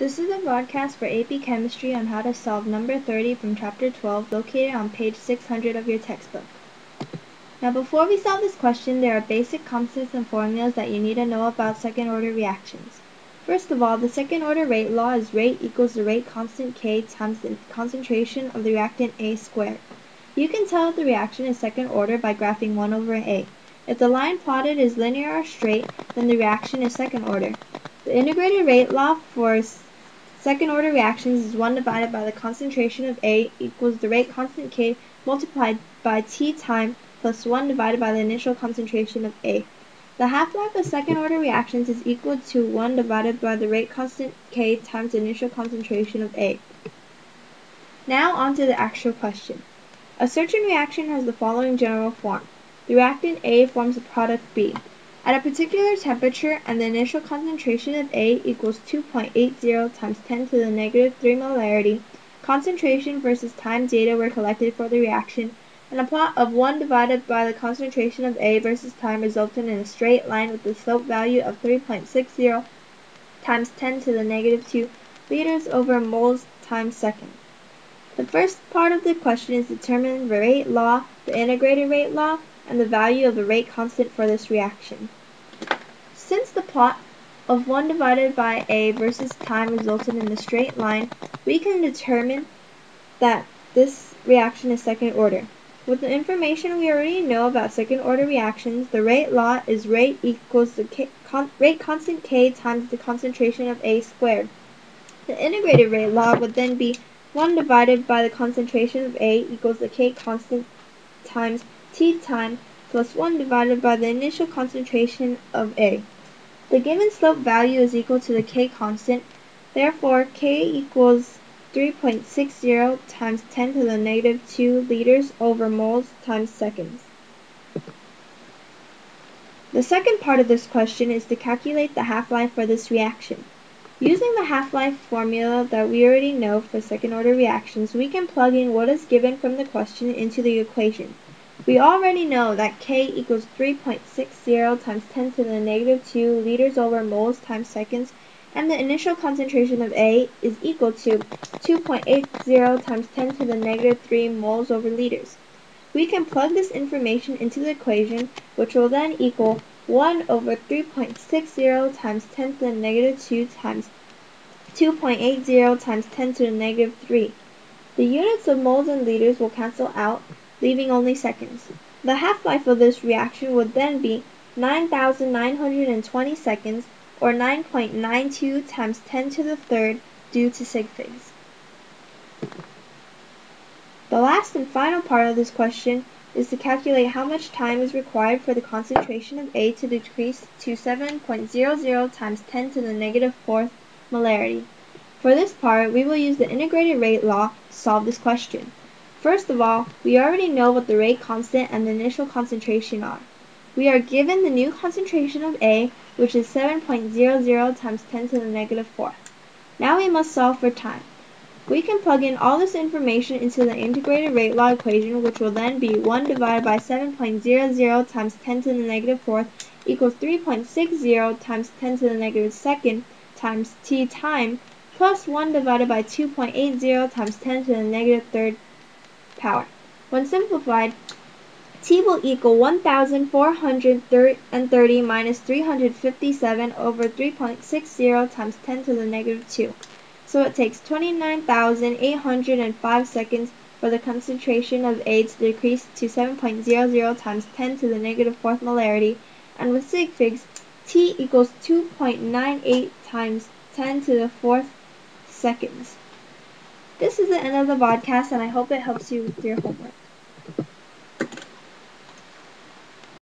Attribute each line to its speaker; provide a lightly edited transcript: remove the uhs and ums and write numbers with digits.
Speaker 1: This is a broadcast for AP Chemistry on how to solve number 30 from Chapter 12, located on page 600 of your textbook. Now before we solve this question, there are basic constants and formulas that you need to know about second-order reactions. First of all, the second-order rate law is rate equals the rate constant K times the concentration of the reactant A squared. You can tell if the reaction is second order by graphing 1 over A. If the line plotted is linear or straight, then the reaction is second order. The integrated rate law for second-order reactions is 1 divided by the concentration of A equals the rate constant K multiplied by T time plus 1 divided by the initial concentration of A. The half-life of second-order reactions is equal to 1 divided by the rate constant K times the initial concentration of A. Now on to the actual question. A certain reaction has the following general form. The reactant A forms the product B. At a particular temperature and the initial concentration of A equals 2.80 times 10 to the negative 3 molarity, concentration versus time data were collected for the reaction, and a plot of 1 divided by the concentration of A versus time resulted in a straight line with the slope value of 3.60 times 10 to the negative 2 liters over moles times second. The first part of the question is determine the rate law, the integrated rate law, and the value of the rate constant for this reaction. Since the plot of 1 divided by A versus time resulted in a straight line, we can determine that this reaction is second order. With the information we already know about second order reactions, the rate law is rate equals the rate constant K times the concentration of A squared. The integrated rate law would then be 1 divided by the concentration of A equals the K constant times T time plus 1 divided by the initial concentration of A. The given slope value is equal to the K constant, therefore K equals 3.60 times 10 to the negative 2 liters over moles times seconds. The second part of this question is to calculate the half-life for this reaction. Using the half-life formula that we already know for second-order reactions, we can plug in what is given from the question into the equation. We already know that K equals 3.60 times 10 to the negative 2 liters over moles times seconds, and the initial concentration of A is equal to 2.80 times 10 to the negative 3 moles over liters. We can plug this information into the equation, which will then equal 1 over 3.60 times 10 to the negative 2 times 2.80 times 10 to the negative 3. The units of moles and liters will cancel out, leaving only seconds. The half-life of this reaction would then be 9,920 seconds, or 9.92 times 10 to the third due to sig figs. The last and final part of this question is to calculate how much time is required for the concentration of A to decrease to 7.00 times 10 to the negative 4th molarity. For this part, we will use the integrated rate law to solve this question. First of all, we already know what the rate constant and the initial concentration are. We are given the new concentration of A, which is 7.00 times 10 to the negative 4th. Now we must solve for time. We can plug in all this information into the integrated rate law equation, which will then be 1 divided by 7.00 times 10 to the negative 4th equals 3.60 times 10 to the negative 2nd times T time plus 1 divided by 2.80 times 10 to the negative 3rd power. When simplified, T will equal 1,430 minus 357 over 3.60 times 10 to the negative 2. So it takes 29,805 seconds for the concentration of A to decrease to 7.00 times 10 to the negative 4th molarity, and with sig figs, T equals 2.98 times 10 to the 4th seconds. This is the end of the podcast, and I hope it helps you with your homework.